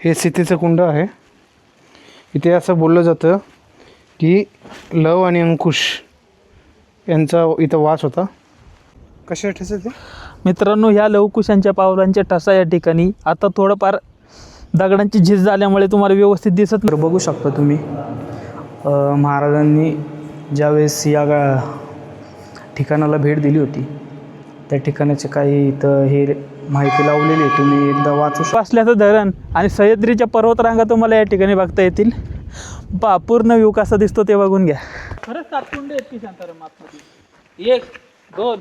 हे सीतेचं कुंड आहे. इथे असं बोललं जातं की लव आणि अंकुश यांचा इथं वास होता. कशा ठसे ते मित्रांनो, ह्या लवकुशांच्या पावलांच्या ठसा या ठिकाणी आता थोडंफार दगडांची झीज झाल्यामुळे तुम्हाला व्यवस्थित दिसत नाही. बघू शकता तुम्ही महाराजांनी ज्यावेळेस या ठिकाणाला भेट दिली होती त्या ठिकाणाचे काही इथं हे माहिती लावलेली आहे. तुम्ही एकदा वाचू असल्याचं धरण आणि सह्याद्रीच्या पर्वतरांगा तुम्हाला या ठिकाणी बघता येतील. पूर्ण व्ह्यू कसा दिसतो ते बघून घ्या. खरंच 7 कुंड आहेत की शांताराम आतमध्ये. 1 2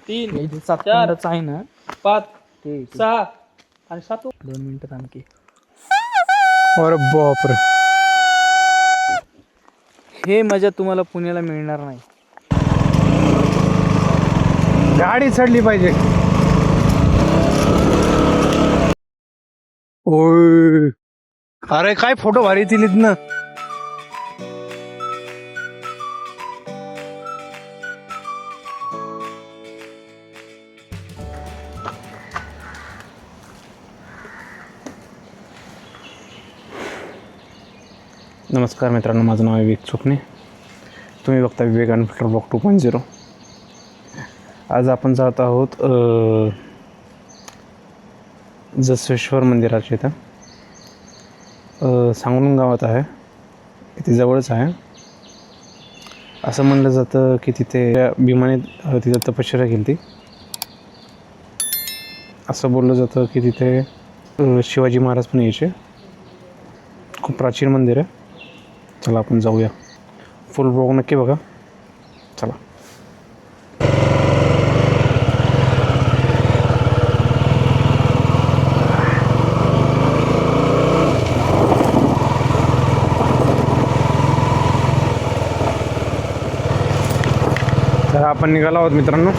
3 4 आहे ना 5 6 आणि 7. 2 मिनिटं आणखी. अरे बापरे, हे मजा तुम्हाला पुण्याला मिळणार नाही. गाडी चढली पाहिजे. ओय, अरे काय फोटो भारी दिलीत ना. नमस्कार मित्रांनो, माझं नाव आहे विवेक चुकणे. तुम्ही बघता विवेक अनफिल्टर ब्लॉग 2.0. आज आपण जात आहोत जसेश्वर मंदिराच्या इथं. सांगून गावात आहे, इथे जवळच आहे. असं म्हणलं जातं की तिथे भीमाने तिथं तपश्चर्या केली होती. असं बोललं जातं की तिथे शिवाजी महाराज पण यायचे. खूप प्राचीन मंदिर आहे. चला आपण जाऊया. फुल ब्लॉग नक्की बघा. चला. तर आपण निघालो आहोत मित्रांनो.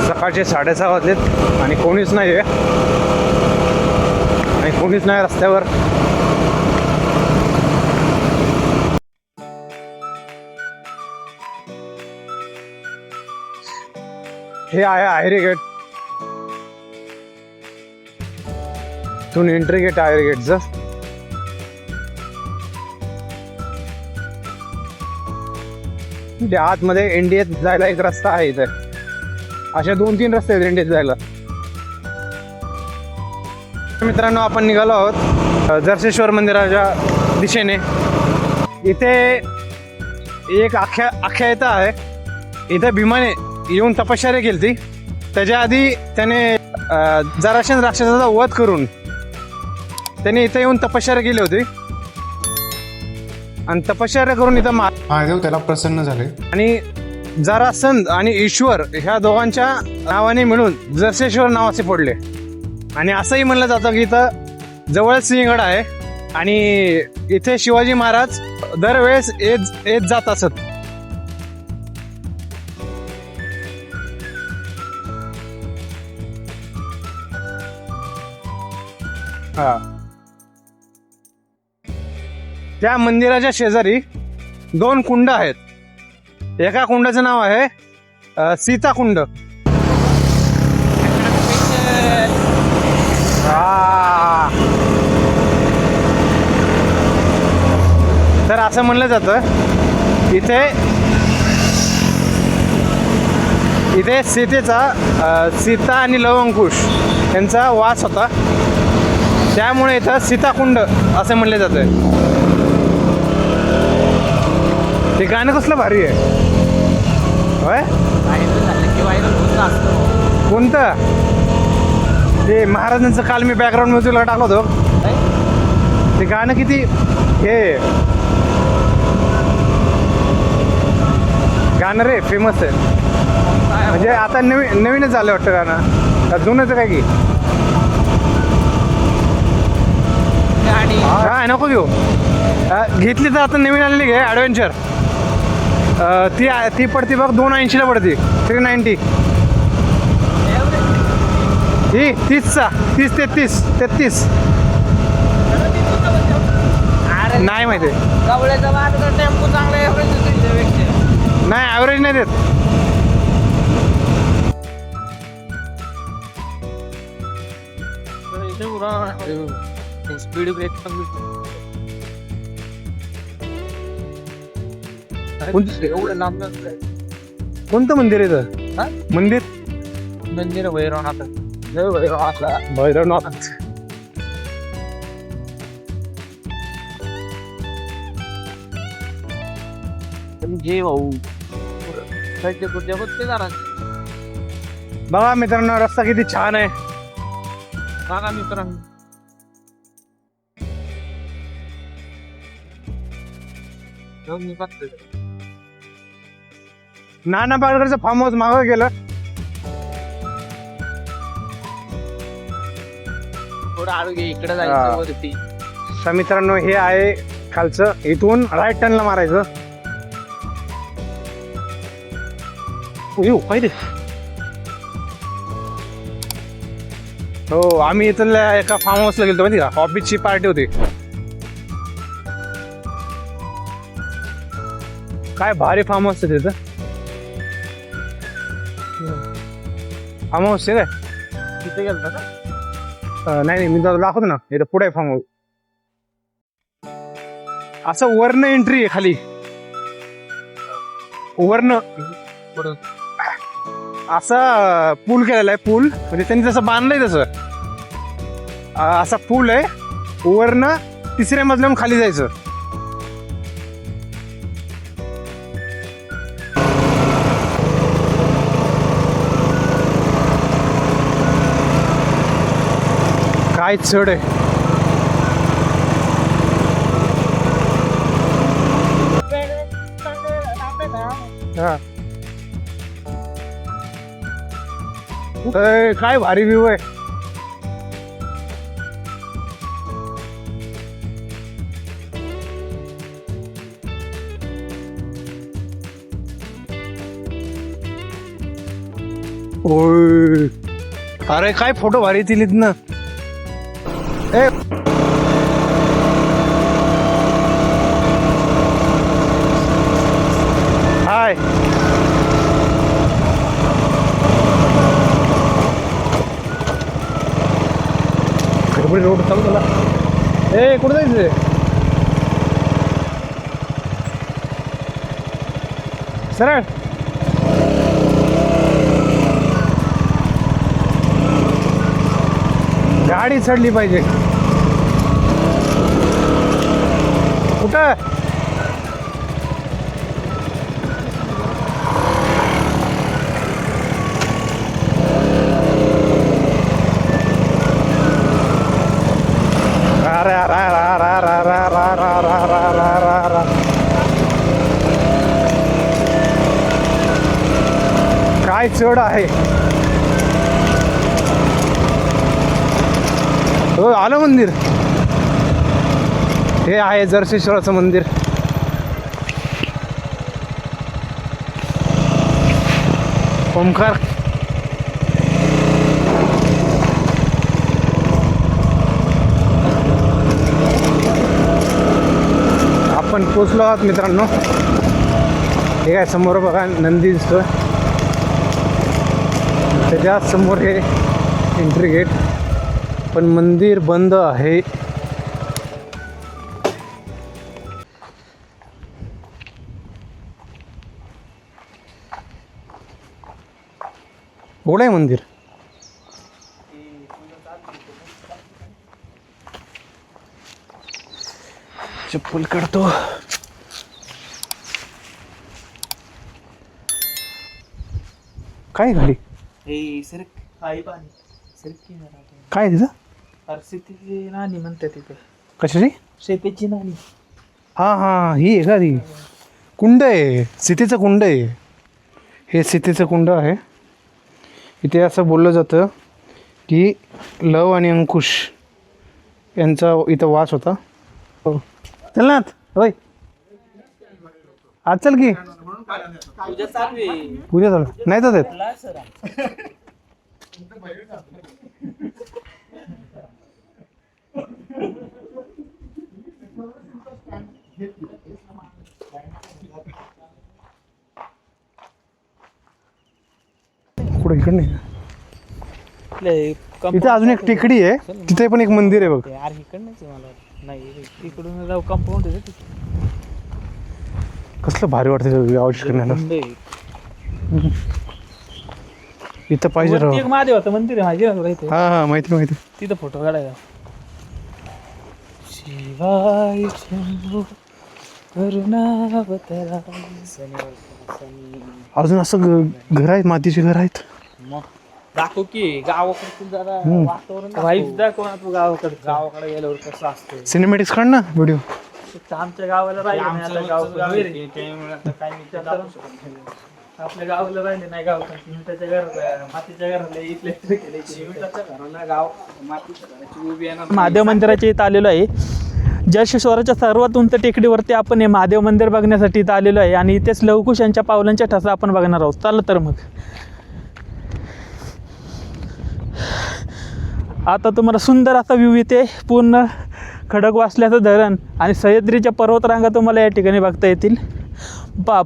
सकाळचे 6:30 वाजलेत आणि कोणीच नाही आहे. आणि कोणीच नाही रस्त्यावर. हे आहे आयरे गेट. इथून एंट्री गेट आयरे गेटचं. आतमध्ये इंडियात जायला एक रस्ता आहे. इथे अशा 2-3 रस्ते आहेत इंडियात जायला. मित्रांनो, आपण निघालो आहोत जरसेश्वर मंदिराच्या दिशेने. इथे एक आख्यायिका आहे. इथे भीमाने येऊन तपश्चर्या केली ती. त्याच्या आधी त्याने जरासंध राक्षसाचा वध करून त्याने इथे येऊन तपश्चर्या केली होती. आणि तपश्चर्या करून इथं महादेव त्याला प्रसन्न झाले. आणि जरासंध आणि ईश्वर ह्या दोघांच्या नावाने मिळून जरसेश्वर नाव असे पडले. आणि असंही म्हणलं जातं की इथं जवळच सिंहगड आहे आणि इथे शिवाजी महाराज दरवेळेस येत जात असत. हा, त्या मंदिराच्या शेजारी 2 कुंड आहेत. एका कुंडाचं नाव आहे सीता कुंड. तर असं म्हणलं जातं इथे सीता आणि लव अंकुश यांचा वास होता. त्यामुळे इथं सीताकुंड असं म्हणलं जातं. ते गाणं कसलं भारी आहे. होय, कोणतं ते महाराजांचं काल मी बॅकग्राऊंड म्युझिकला टाकलं होतं. ते गाणं किती हे गाणं रे फेमस आहे. म्हणजे आता नवीनच झालं वाटतं गाणं. जुनंच काय की काय नको घेऊ. घेतली तर आता नवीन आलेली घे ॲडव्हेंचर. ती पडते बघ 280ला पडते. 390. ही 30चा 30-33 नाही माहिती. गवळ्याचा वाटत टेम्पो चांगला आहे. नाही ॲव्हरेज नाही देत. स्पीड ब्रेक एवढं लांब कोणतं मंदिर आहे हा? इथं? मंदिर मंदिर भैरवनाथ. जय भैरवनाथला. भैरवनाथ. जे भाऊ सज्ज पुढच्या बघते जरा बघा मित्रांनो रस्ता किती छान आहे. सांगा मित्रांनो. मी बघतोय. नाना पाटकरचं फार्म हाऊस मागं गेलं. थोडं आरोग्य इकडे हा. जायचं वरती. तर मित्रांनो हे आहे खालचं. इथून राईट टर्नला मारायचं. येऊ पाहिजे. हो आम्ही इथल्या एका फार्म हाऊसला गेलो माहिती का. ऑफिसची पार्टी होती. काय भारी फार्म हाऊस आहे तिथं. फार्म हाऊस आहे काय. तिथे गेलता का? नाही मी तुला दाखवतो ना. इथं पुढे फार्म हाऊस. असं वरन एंट्री आहे खाली. वरन पुढं. असा पूल केलेला आहे. पूल म्हणजे त्यांनी तसं बांधलंय तसं. असा पूल आहे. वरनं तिसऱ्या मजल्याहून खाली जायचं. काय चढ आहे. हा काय भारी व्ह्यू आहे. ओय अरे काय फोटो भारी येतील इथनं. ए हाय रोड चालू झाला. ए कुठं जायचंय. सरळ गाडी चढली पाहिजे. कुठं काय चढ आहे. हो आलं मंदिर. हे आहे जरसेश्वराचं मंदिर. ओमकार आपण पोचलो आहोत मित्रांनो. हे काय समोर बघा नंदी दिसतोय. त्याच्या समोर हे एंट्री गेट. पण मंदिर बंद आहे. उघडं आहे मंदिर. चप्पल काढतो. काय घाली काय तिथं. शेतीची नाणी म्हणते तिथे. कशाची. शेतीची नाणी. हा हा ही आहे का ती. कुंड आहे. सीतेचं कुंड आहे. हे सीतेचं कुंड आहे. इथे असं बोललं जातं की लव आणि अंकुश यांचा इथं वास होता. हो चल ना होय आज चल की. पूजा चालू नाही तर इकडे नाही. इथे अजून एक टेकडी आहे, तिथे पण एक मंदिर आहे बघ. यार इकडनंच आहे मला नाही तिकडून जाऊ कंपाऊंड आहे कसलं भारी वाटतं गावाची करण्याला. इथं पाहिजे राव. एक महादेवाचं मंदिर आहे माझी इथे. हा हा माहिती माहिती. तिथं फोटो काढायला. शिवाय शंभो करुणावतारा. अजून असं घर आहेत, मातीचे घर आहेत. दाखव की गावाकडचं जरा वातावरण वाईफ दाखव ना तू गावाकडे गेल्यावर कसं असतं. सिनेमॅटिक्स काढ ना व्हिडिओ. आमच्या गावाला राहिले नाही आता आपल्या गावाला राहिले नाही गाव त्याच्या घरात मातीच्या घराला इलेक्ट्रिक महादेव मंदिराच्या इथं आलेलो आहे. जळशेश्वराच्या सर्वात उंच टेकडीवरती आपण हे महादेव मंदिर बघण्यासाठी इथं आलेलो आहे आणि इथेच लवकुश यांच्या पावलांच्या ठसा आपण बघणार आहोत. चला तर मग आता तुम्हाला सुंदर असा व्ह्यू इथे पूर्ण खडकवासल्याचं धरण आणि सह्याद्रीच्या पर्वतरांगा तुम्हाला या ठिकाणी बघता येतील.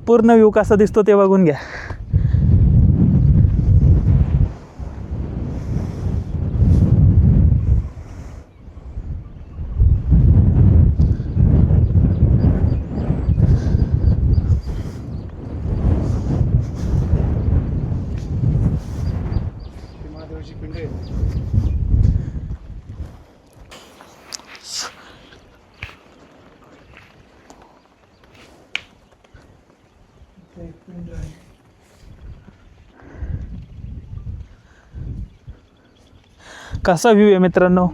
पूर्ण व्ह्यू कसा दिसतो ते बघून घ्या. कसा व्ह्यू आहे मित्रांनो.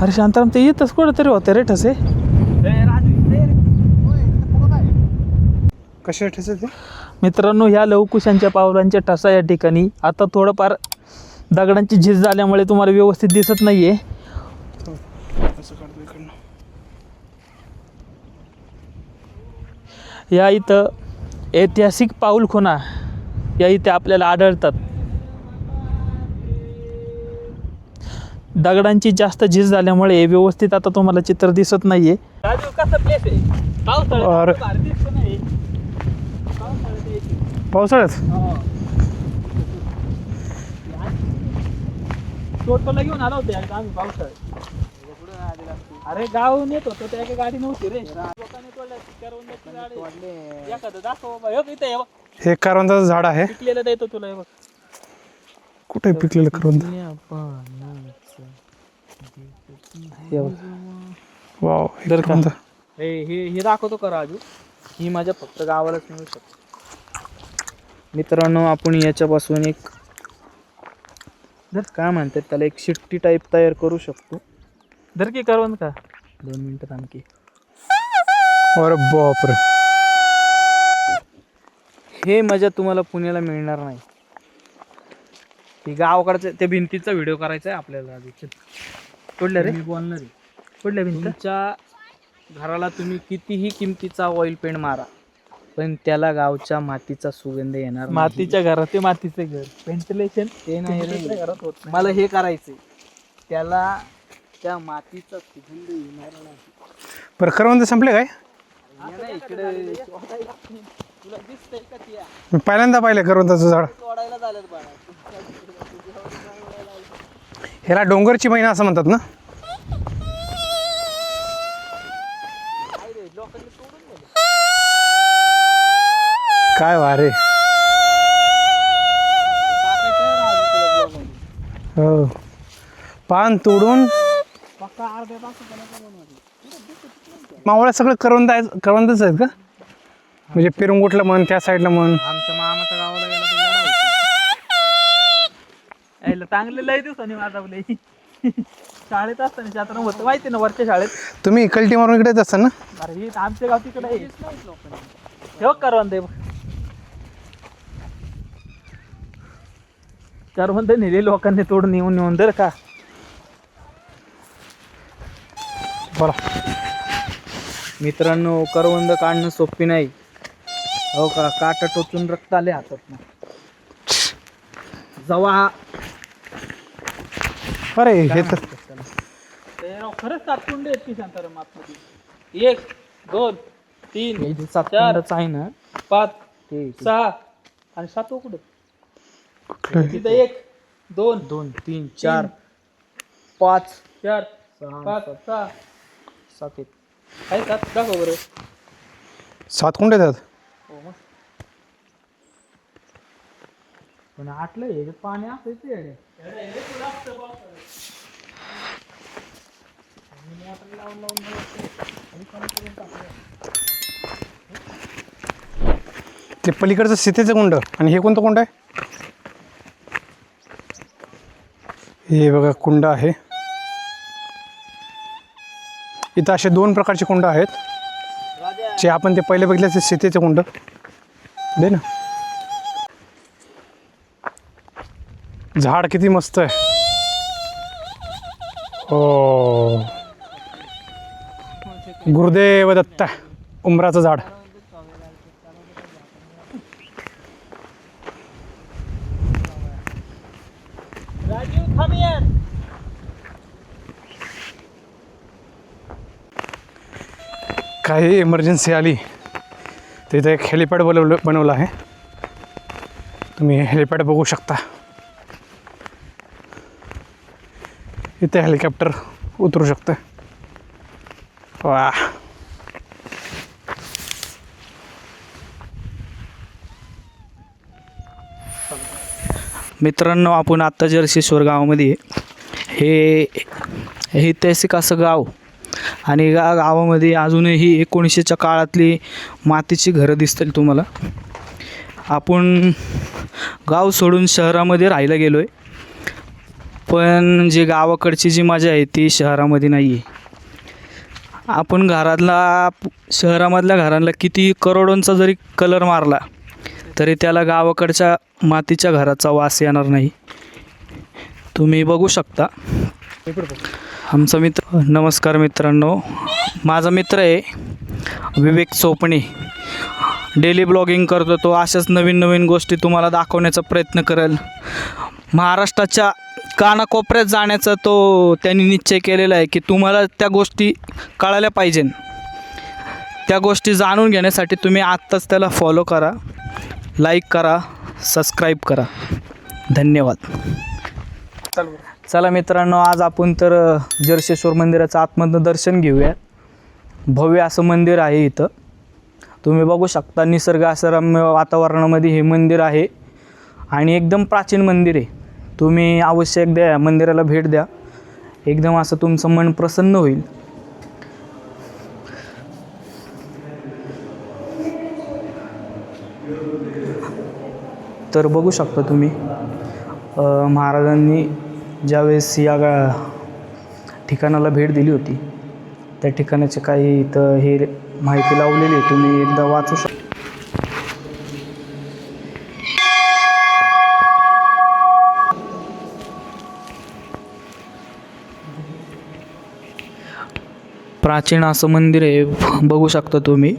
अरे शांताराम ते येतच कुठं तरी होते रे ठसे. कशा ठेचे ते मित्रांनो ह्या लवकुशांच्या पावलांच्या ठसा या ठिकाणी आता थोडंफार दगडांची झीज झाल्यामुळे तुम्हाला व्यवस्थित दिसत नाहीये. या इथं ऐतिहासिक पाऊलखुणा या इथे आपल्याला आढळतात. दगडांची जास्त झीज झाल्यामुळे व्यवस्थित आता तुम्हाला चित्र दिसत नाहीये. पावसाळ्यात टोटोला घेऊन आलो होते आम्ही पावसाळ्यात. अरे गाव नेत होतो त्या एका गाडी नव्हती रे. हे करवंदाचं झाड आहे. पिकलेलं देतो तुला हे बघ. कुठे पिकलेलं करवंद. वाव करवंद. हे दाखवतो का राजू. ही माझ्या फक्त गावालाच मिळू शकते. मित्रांनो आपण याच्यापासून एक काय म्हणतात त्याला एक शिट्टी टाईप तयार करू शकतो. धर की करवंद का 2 मिनिटात आणखी. अरे बापरे. हे मजा तुम्हाला पुण्याला मिळणार नाही. ही गावाकडचं त्या भिंतीचा व्हिडिओ करायचा आहे आपल्याला. कुठल्या रे बोलणार आहे कुठल्या भिंत. तुमच्या घराला तुम्ही कितीही किमतीचा ऑइल पेंट मारा पण त्याला गावच्या मातीचा सुगंध येणार. मातीच्या घरात ते मातीचं घर व्हेंटिलेशन ते नाही घरात होत. मला हे करायचंय त्याला त्या मातीचा सुगंध येणार नाही. बरं करवंद संपले काय. तुला दिसतंय का त्या मी पहिल्यांदा पाहिलं करवंदाचं झाड. तोडायला झालं बाळा. ह्याला डोंगरची महिना असं म्हणतात ना. काय वारे. हो पान तोडून मावळ्या सगळं करवंदच आहेत का. म्हणजे पिरंगुटला म्हण त्या साईडला म्हण. आमच्या मामाच्या गावाला गेला तर चांगले लय दिवसांनी वाजवले. शाळेत असताना जाताना होतं माहिती ना वरच्या शाळेत. तुम्ही कल्टी मारून इकडेच असता ना. अरे हे आमच्या गाव तिकडे आहे. ठेव करवंद करवंद नेले लोकांनी तोडून येऊन येऊन दर का. बोला मित्रांनो करवंद काढणं सोपी नाही हो का. काटा टोचून रक्त आले हातात. जेव्हा अरे हे तर खरंच 7 कुंड आहेत की शांताराम आतमध्ये? 1 2 3 4 आहे ना 5 6 आणि 7 कुठे तिथं 1 2 2 3 4 5 4 5 6 7 आहे 7 दाखव बरं. 7 कुंड येतात. पण आटलं हे पाणी असायचं ते पलीकडचं सीतेचं कुंड आणि हे कोणतं कुंड आहे? हे बघा कुंड आहे. इथं असे 2 प्रकारचे कुंड आहेत. जे आपण ते पहिले बघितले ते सीतेचे कुंड दे ना. झाड किती मस्त आहे. हो, गुरुदेव दत्ता उंबराचं झाड. काही इमर्जन्सी आली तर इथे एक हेलिपॅड बनवलं आहे. तुम्ही हेलिपॅड बघू शकता. इथे हेलिकॉप्टर उतरू शकतं. वा, मित्रांनो, आपण आत्ता जर्शीश्वर गावामध्ये हे ऐतिहासिक असं गाव आणि या गावामध्ये अजूनही 1900च्या काळातली मातीची घरं दिसतील तुम्हाला. आपण गाव सोडून शहरामध्ये राहायला गेलो आहे, पण जे गावाकडची जी मजा आहे ती शहरामध्ये नाही आहे. आपण शहरामधल्या घरांना किती करोडोंचा जरी कलर मारला तरी त्याला गावाकडच्या मातीच्या घराचा वास येणार नाही. तुम्ही बघू शकता. आमचा मित्र, नमस्कार मित्रांनो, माझा मित्र आहे विवेक चोपणे. डेली ब्लॉगिंग करतो तो. अशाच नवीन नवीन गोष्टी तुम्हाला दाखवण्याचा प्रयत्न करेल. महाराष्ट्राच्या कानाकोपऱ्यात जाण्याचा त्यांनी निश्चय केलेला आहे की तुम्हाला त्या गोष्टी कळायला पाहिजे. त्या गोष्टी जाणून घेण्यासाठी तुम्ही आत्ताच त्याला फॉलो करा, लाईक करा, सबस्क्राईब करा. धन्यवाद. चला मित्रांनो, आज आपण तर जर्शेश्वर मंदिराचं आतमधनं दर्शन घेऊया. भव्य असं मंदिर आहे इथं. तुम्ही बघू शकता निसर्ग आश्रम वातावरणामध्ये हे मंदिर आहे आणि एकदम प्राचीन मंदिर आहे. तुम्ही अवश्य एकदा या मंदिराला भेट द्या. एकदम असं तुमचं मन प्रसन्न होईल. तर बघू शकता तुम्ही महाराजांनी ज्यावेळेस या ठिकाणाला भेट दिली होती त्या ठिकाणाचे काही इथं हे माहिती लावलेली आहे. तुम्ही एकदा वाचू शकता. प्राचीन असं मंदिर आहे. बघू शकता तुम्ही.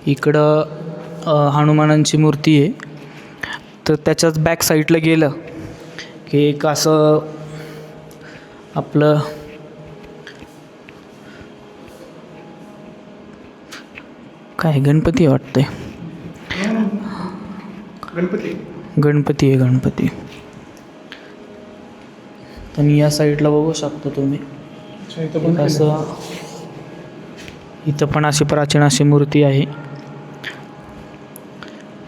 इकडं हनुमानांची मूर्ती आहे. तर त्याच्याच बॅक साईडला गेलं की एक असं आपलं काय गणपती वाटतंय. गणपती आहे, गणपती. आणि या साईडला बघू शकता तुम्ही असं इथं पण अशी प्राचीन अशी मूर्ती आहे.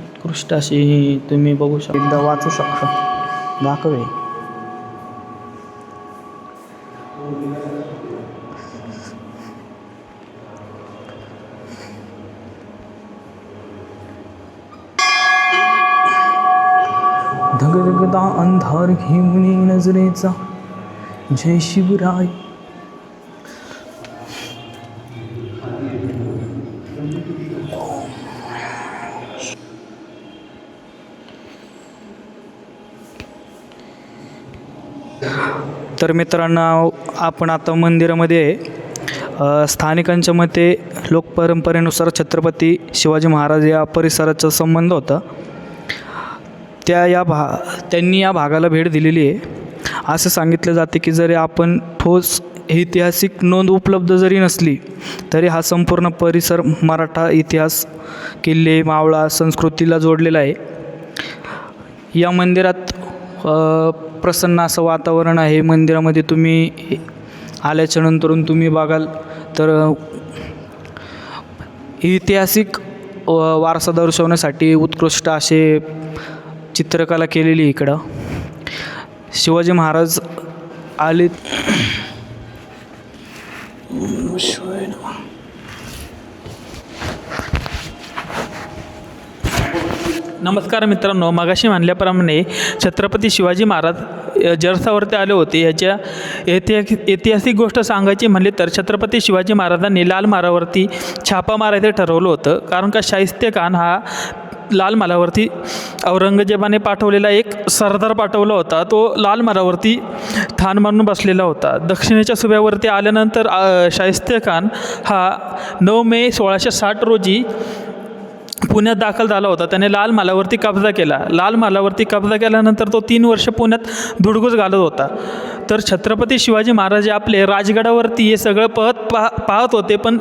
उत्कृष्ट अशी तुम्ही बघू शकता. एकदा वाचू शकता. दाखवे धगधगदा अंधार घेऊन नजरेचा जय शिवराय. तर मित्रांनो, आपण आता मंदिरामध्ये आहे. स्थानिकांच्या मते लोकपरंपरेनुसार छत्रपती शिवाजी महाराज या परिसराचा संबंध होता. त्यांनी या भागाला भेट दिलेली आहे. असं सांगितलं जाते की जरी आपण ठोस ऐतिहासिक नोंद उपलब्ध जरी नसली तरी हा संपूर्ण परिसर मराठा इतिहास, किल्ले, मावळा संस्कृतीला जोडलेला आहे. या मंदिरात प्रसन्न असं वातावरण आहे. मंदिरामध्ये तुम्ही आल्याच्या नंतरून तुम्ही बघाल तर ऐतिहासिक वारसा दर्शवण्यासाठी उत्कृष्ट असे चित्रकला केलेली इकडं. शिवाजी महाराज आले. नमस्कार मित्रांनो, मगाशी म्हणल्याप्रमाणे छत्रपती शिवाजी महाराज जरसावरती आले होते. याच्या ऐतिहासिक गोष्ट सांगायची म्हणली तर छत्रपती शिवाजी महाराजांनी लाल महालावरती छापा मारायचं ठरवलं होतं. कारण का शाहिस्ते खान हा लाल महालावरती औरंगजेबाने पाठवलेला एक सरदार पाठवला होता. तो लाल महालावरती ठाण मारून बसलेला होता. दक्षिणेच्या सुभ्यावरती आल्यानंतर शाहिस्ते खान हा 9 मे 1660 रोजी पुण्यात दाखल झाला होता. त्याने लाल महालावरती कब्जा केला. लाल महालावरती कब्जा केल्यानंतर तो 3 वर्ष पुण्यात धुडगूस घालत होता. तर छत्रपती शिवाजी महाराज आपले राजगडावरती हे सगळं पाहत होते. पण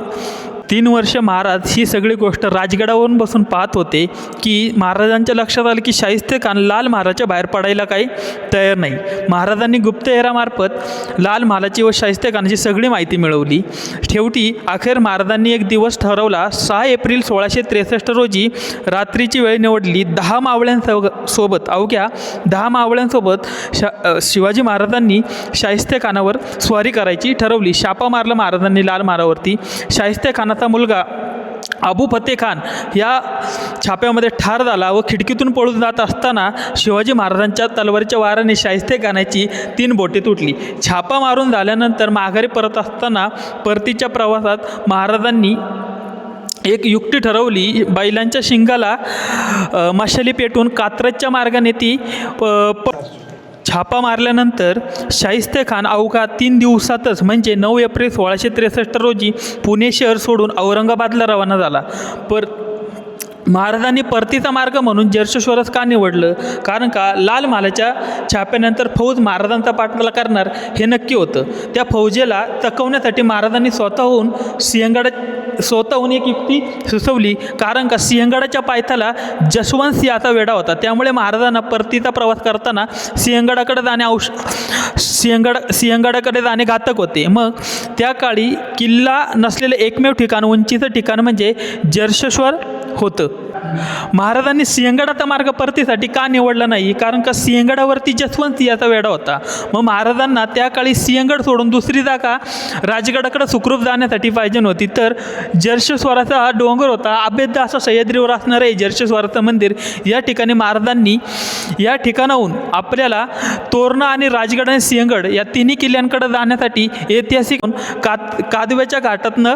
3 वर्ष महाराज ही सगळी गोष्ट राजगडावरून बसून पाहत होते की महाराजांच्या लक्षात आलं की शाहिस्ते खान लाल महालाच्या बाहेर पडायला काही तयार नाही. महाराजांनी गुप्तहेरामार्फत लाल महालाची व शाहिस्ते खानाची सगळी माहिती मिळवली. शेवटी अखेर महाराजांनी एक दिवस ठरवला. 6 एप्रिल 1663 रोजी रात्रीची वेळ निवडली. 10 मावळ्यांसोबत अवघ्या 10 मावळ्यांसोबत शिवाजी महाराजांनी शाहिस्ते खानावर स्वारी करायची ठरवली. छापा मारला महाराजांनी लाल महालावरती. शाहिस्ते खानाचा मुलगा अबू फतेह खान या छाप्यामध्ये ठार झाला व खिडकीतून पळून जात असताना शिवाजी महाराजांच्या तलवारीच्या वाराने शाहिस्ते खानाची 3 बोटे तुटली. छापा मारून झाल्यानंतर माघारी परत असताना परतीच्या प्रवासात महाराजांनी एक युक्ती ठरवली. बैलांच्या शिंगाला मशाली पेटून कात्रजच्या मार्गाने ती छापा मारल्यानंतर शाहिस्ते खान अवघा 3 दिवसातच म्हणजे 9 एप्रिल 1663 रोजी पुणे शहर सोडून औरंगाबादला रवाना झाला. महाराजांनी परतीचा मार्ग म्हणून जर्शेश्वरच का निवडलं? कारण का लाल महालाच्या छाप्यानंतर फौज महाराजांचा पाठलाग करणार हे नक्की होतं. त्या फौजेला चकवण्यासाठी महाराजांनी स्वतःहून एक युक्ती सुचवली. कारण का सिंहगडाच्या पायथ्याला जसवंत सिंहाचा वेढा होता. त्यामुळे महाराजांना परतीचा प्रवास करताना सिंहगडाकडे जाणे घातक होते. मग त्या काळी किल्ला नसलेलं एकमेव ठिकाण, उंचीचं ठिकाण म्हणजे जर्शेश्वर होतं. महाराजांनी सिंहगडाचा मार्ग परतीसाठी का निवडला नाही? कारण का सिंहगडावरती जसवंत सिंहाचा वेढा होता. मग महाराजांना त्या काळी सिंहगड सोडून दुसरी जागा राजगडाकडे सुखरूप जाण्यासाठी पाहिजे नव्हती. तर जर्शेश्वराचा हा डोंगर होता. अभेद्य असं सह्याद्रीवर असणारं आहे जर्शेश्वराचं मंदिर. या ठिकाणी महाराजांनी या ठिकाणाहून आपल्याला तोरणा आणि राजगड आणि सिंहगड या तिन्ही किल्ल्यांकडे जाण्यासाठी ऐतिहासिक कादव्याच्या घाटातनं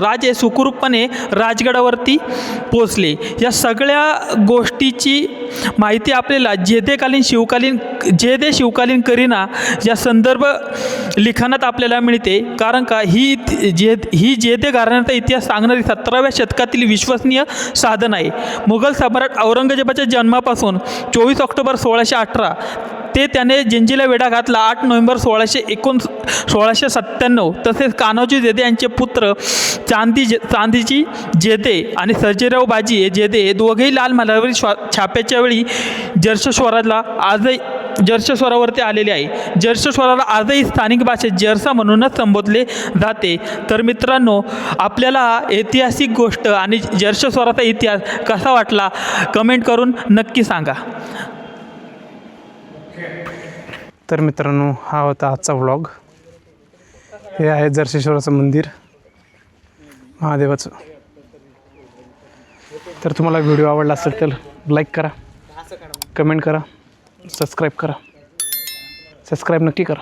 राजे सुखरूपपणे राजगडावरती पोचले. या सगळ्या गोष्टीची माहिती आपल्याला जेदे शिवकालीन करीना या संदर्भ लिखाणात आपल्याला मिळते. कारण का ही जेदे घराण्याचा इतिहास सांगणारी 17व्या शतकातील विश्वसनीय साधन आहे. मुघल सम्राट औरंगजेबाच्या जन्मापासून 24 ऑक्टोबर 1618 ते त्याने जिंजीला वेढा घातला 8 नोव्हेंबर 1697. तसेच कान्होजी जेदे यांचे पुत्र चांदीजी जेदे आणि सर्जेराव बाजी हे जेदे हे दोघेही लाल महालावरील छाप्याच्या वेळी जर्शेश्वरावरती आलेले आहे. जर्शेश्वराला आजही स्थानिक भाषेत जरसा म्हणूनच संबोधले जाते. तर मित्रांनो, आपल्याला ऐतिहासिक गोष्ट आणि जर्शेश्वराचा इतिहास कसा वाटला कमेंट करून नक्की सांगा. तर मित्रांनो, हा होता आजचा व्लॉग. हे आहे जर्शेश्वराचं मंदिर महादेवाचं. तर तुम्हाला व्हिडिओ आवडला असेल तर लाईक करा, कमेंट करा, सबस्क्राईब करा. सबस्क्राईब नक्की करा.